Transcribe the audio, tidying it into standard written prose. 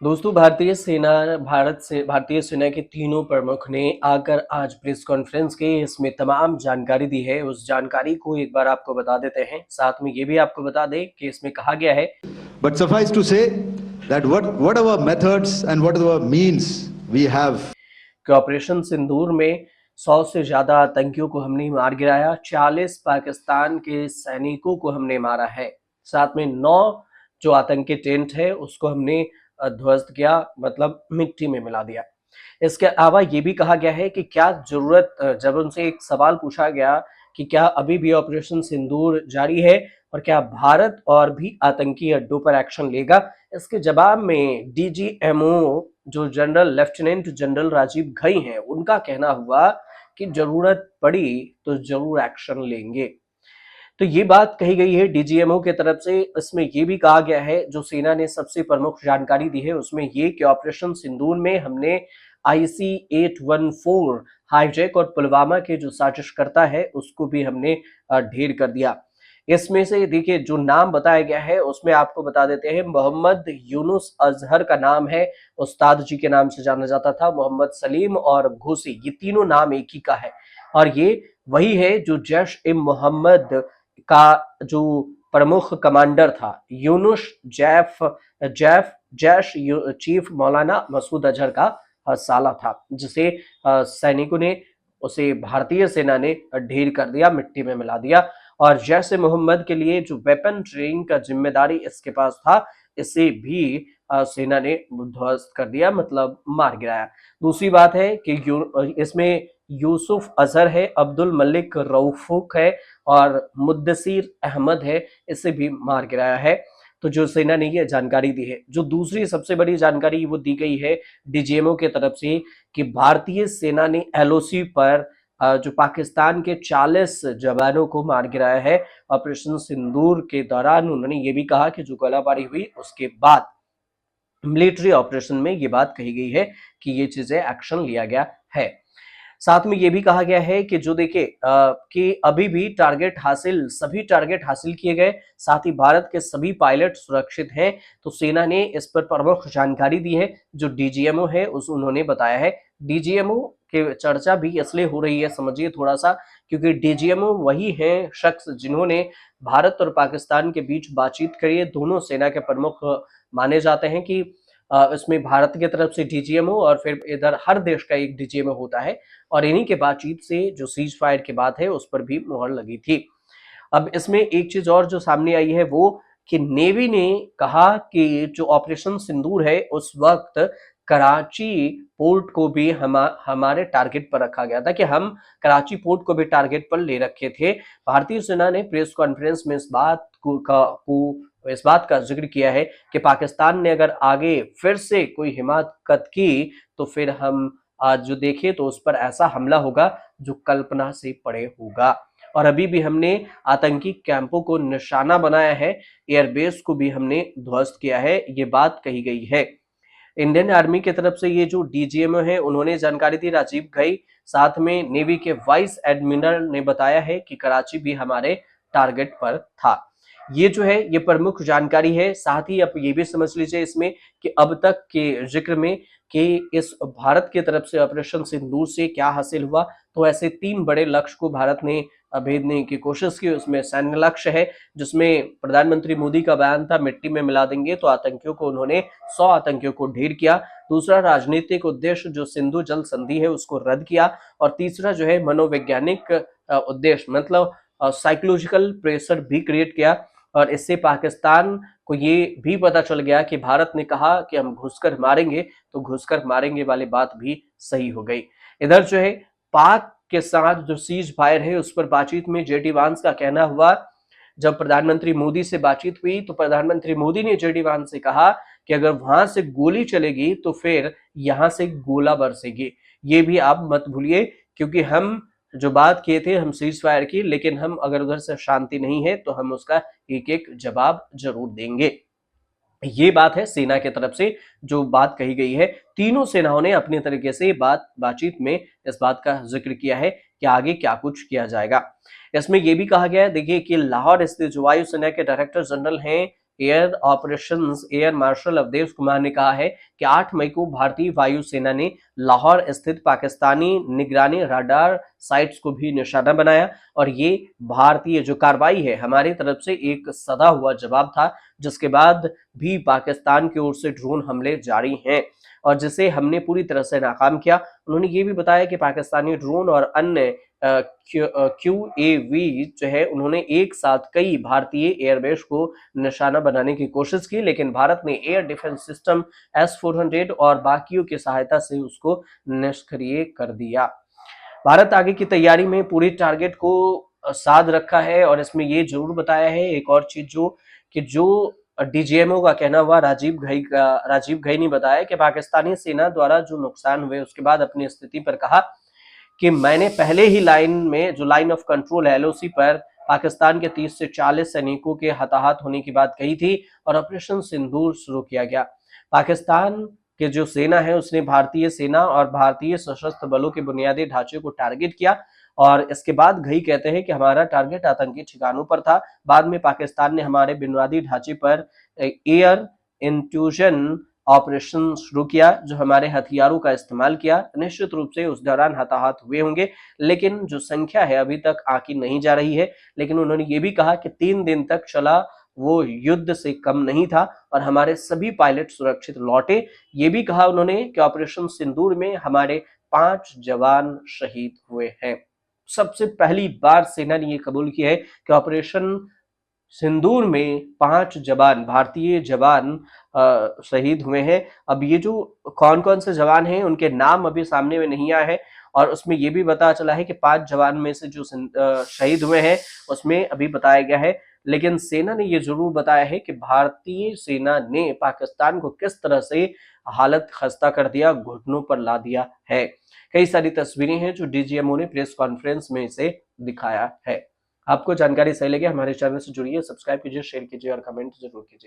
दोस्तों, भारतीय सेना के तीनों प्रमुख ने आकर आज प्रेस कॉन्फ्रेंस की इसमें तमाम जानकारी दी है। उस जानकारी को एक बार आपको बता देते हैं। साथ में ये भी आपको बता दें कि इसमें कहा गया है, But suffice to say that whatever methods and whatever means we have कि ऑपरेशन सिंदूर में 100 से ज्यादा आतंकियों को हमने मार गिराया, 40 पाकिस्तान के सैनिकों को हमने मारा है। साथ में 9 जो आतंकी टेंट है उसको हमने ध्वस्त किया, मतलब मिट्टी में मिला दिया। इसके अलावा ये भी कहा गया है कि क्या जरूरत, जब उनसे एक सवाल पूछा गया कि क्या अभी भी ऑपरेशन सिंदूर जारी है और क्या भारत और भी आतंकी अड्डों पर एक्शन लेगा, इसके जवाब में डीजीएमओ जो general lieutenant general Rajeev Ghai हैं, उनका कहना हुआ कि जरूरत पड़ी तो जरूर एक्शन लेंगे। तो ये बात कही गई है डीजीएमओ की तरफ से। इसमें ये भी कहा गया है, जो सेना ने सबसे प्रमुख जानकारी दी है उसमें ये कि ऑपरेशन सिंदूर में हमने IC-814 हाईजैक और पुलवामा के जो साजिशकर्ता है उसको भी हमने ढेर कर दिया। इसमें से देखिए जो नाम बताया गया है उसमें आपको बता देते हैं, मोहम्मद यूनुस अजहर का नाम है, उस्ताद जी के नाम से जाना जाता था। मोहम्मद सलीम और घोसी, ये तीनों नाम एक ही का है और ये वही है जो जैश ए मोहम्मद का जो प्रमुख कमांडर था। यूनुस जैफ जैफ जैश चीफ मौलाना मसूद अजहर का साला था, जिसे सैनिकों ने, उसे भारतीय सेना ने ढेर कर दिया, मिट्टी में मिला दिया। और जैश ए मोहम्मद के लिए जो वेपन ट्रेनिंग का जिम्मेदारी इसके पास था, इसे भी सेना ने ध्वस्त कर दिया, मतलब मार गिराया। दूसरी बात है कि इसमें यूसुफ अजहर है, अब्दुल मलिक रऊफुक है और मुद्दसीर अहमद है, इसे भी मार गिराया है। तो जो सेना ने ये जानकारी दी है। जो दूसरी सबसे बड़ी जानकारी वो दी गई है डीजीएमओ के तरफ से कि भारतीय सेना ने एलओसी पर जो पाकिस्तान के 40 जवानों को मार गिराया है ऑपरेशन सिंदूर के दौरान। उन्होंने ये भी कहा कि जो गोलाबारी हुई उसके बाद मिलिट्री ऑपरेशन में ये बात कही गई है कि ये चीजें एक्शन लिया गया है। साथ में ये भी कहा गया है कि जो देखिए कि अभी भी सभी टारगेट हासिल किए गए, साथ ही भारत के सभी पायलट सुरक्षित हैं। तो सेना ने इस पर प्रमुख जानकारी दी है। जो डीजीएमओ है उस उन्होंने बताया है। डीजीएमओ के चर्चा भी इसलिए हो रही है, समझिए थोड़ा सा, क्योंकि डीजीएमओ वही है शख्स जिन्होंने भारत और पाकिस्तान के बीच बातचीत करी है। दोनों सेना के प्रमुख माने जाते हैं कि इसमें भारत की तरफ से डीजीएमओ और फिर इधर हर देश का एक डीजीएमओ होता है और इन्हीं के बातचीत से जो सीज फायर की बात है उस पर भी मुहर लगी थी। अब इसमें एक चीज और जो सामने आई है वो कि नेवी ने कहा कि जो ऑपरेशन सिंदूर है उस वक्त कराची पोर्ट को भी हमारे टारगेट पर रखा गया था, कि हम कराची पोर्ट को भी टारगेट पर ले रखे थे। भारतीय सेना ने प्रेस कॉन्फ्रेंस में इस बात का जिक्र किया है कि पाकिस्तान ने अगर आगे फिर से कोई हिमाकत की तो फिर हम आज जो देखे तो उस पर ऐसा हमला होगा जो कल्पना से परे होगा। और अभी भी हमने आतंकी कैंपों को निशाना बनाया है, एयरबेस को भी हमने ध्वस्त किया है, ये बात कही गई है। इंडियन आर्मी की तरफ से ये जो डीजीएमओ है उन्होंने जानकारी दी, राजीव घई। साथ में नेवी के वाइस एडमिरल ने बताया है कि कराची भी हमारे टारगेट पर था। ये जो है ये प्रमुख जानकारी है। साथ ही आप ये भी समझ लीजिए इसमें कि अब तक के जिक्र में कि इस भारत की तरफ से ऑपरेशन सिंदूर से क्या हासिल हुआ, तो ऐसे 3 बड़े लक्ष्य को भारत ने भेदने की कोशिश की। उसमें सैन्य लक्ष्य है, जिसमें प्रधानमंत्री मोदी का बयान था मिट्टी में मिला देंगे, तो आतंकियों को उन्होंने 100 आतंकियों को ढेर किया। दूसरा राजनीतिक उद्देश्य जो सिंधु जल संधि है उसको रद्द किया। और तीसरा जो है मनोवैज्ञानिक उद्देश्य, मतलब साइकोलॉजिकल प्रेशर भी क्रिएट किया। और इससे पाकिस्तान को ये भी पता चल गया कि भारत ने कहा कि हम घुसकर मारेंगे, तो घुसकर मारेंगे वाली बात भी सही हो गई। इधर जो है पाक के साथ जो सीज फायर है उस पर बातचीत में जेडी वांस का कहना हुआ, जब प्रधानमंत्री मोदी से बातचीत हुई तो प्रधानमंत्री मोदी ने जेडी वांस से कहा कि अगर वहां से गोली चलेगी तो फिर यहां से गोला बरसेगी। ये भी आप मत भूलिए, क्योंकि हम जो बात किए थे हम सीज फायर की, लेकिन हम अगर उधर से शांति नहीं है तो हम उसका एक एक जवाब जरूर देंगे। ये बात है सेना की तरफ से जो बात कही गई है। तीनों सेनाओं ने अपने तरीके से बातचीत में इस बात का जिक्र किया है कि आगे क्या कुछ किया जाएगा। इसमें यह भी कहा गया है, देखिए कि लाहौर स्थित जो वायुसेना के डायरेक्टर जनरल हैं air operations air marshal Awadhesh Kumar ने कहा है कि 8 मई को भारतीय वायुसेना ने लाहौर स्थित पाकिस्तानी निगरानी रडार साइट्स को भी निशाना बनाया और ये भारतीय जो कार्रवाई है हमारी तरफ से एक सदा हुआ जवाब था, जिसके बाद भी पाकिस्तान की ओर से ड्रोन हमले जारी हैं और जिसे हमने पूरी तरह से नाकाम किया। उन्होंने ये भी बताया कि पाकिस्तानी ड्रोन और अन्य QAV जो है उन्होंने एक साथ कई भारतीय एयरबेस को निशाना बनाने की कोशिश की, लेकिन भारत ने एयर डिफेंस सिस्टम S-400 और बाकियों की सहायता से उसको निष्क्रिय कर दिया। भारत आगे की तैयारी में पूरी टारगेट को साध रखा है और इसमें ये जरूर बताया है एक और चीज जो DGMO का कहना हुआ राजीव घई ने बताया कि पाकिस्तानी सेना द्वारा जो नुकसान हुए उसके बाद अपनी स्थिति पर कहा कि मैंने पहले ही लाइन ऑफ कंट्रोल LOC पर पाकिस्तान के 30 से 40 सैनिकों के हताहत होने की बात कही थी और ऑपरेशन सिंदूर शुरू किया गया। पाकिस्तान के जो सेना है उसने भारतीय सेना और भारतीय सशस्त्र बलों के बुनियादी ढांचे को टारगेट किया और इसके बाद घई कहते हैं कि हमारा टारगेट आतंकी ठिकानों पर था। बाद में पाकिस्तान ने हमारे बुनियादी ढांचे पर एयर इंट्रूजन ऑपरेशन शुरू किया, जो हमारे हथियारों का इस्तेमाल किया। निश्चित रूप से उस दौरान हताहत हुए होंगे, लेकिन जो संख्या है अभी तक आंकी नहीं जा रही है। लेकिन उन्होंने ये भी कहा कि 3 दिन तक चला वो युद्ध से कम नहीं था और हमारे सभी पायलट सुरक्षित लौटे। ये भी कहा उन्होंने कि ऑपरेशन सिंदूर में हमारे 5 जवान शहीद हुए हैं। सबसे पहली बार सेना ने ये कबूल किया है कि ऑपरेशन सिंदूर में 5 जवान भारतीय जवान शहीद हुए हैं। अब ये जो कौन-कौन से जवान हैं उनके नाम अभी सामने में नहीं आए हैं और उसमें ये भी पता चला है कि 5 जवान में से जो शहीद हुए हैं उसमें अभी बताया गया है। लेकिन सेना ने ये जरूर बताया है कि भारतीय सेना ने पाकिस्तान को किस तरह से हालत खस्ता कर दिया, घुटनों पर ला दिया है। कई सारी तस्वीरें हैं जो DGMO ने प्रेस कॉन्फ्रेंस में इसे दिखाया है। आपको जानकारी सही लगे हमारे चैनल से जुड़िए, सब्सक्राइब कीजिए, शेयर कीजिए और कमेंट जरूर कीजिए।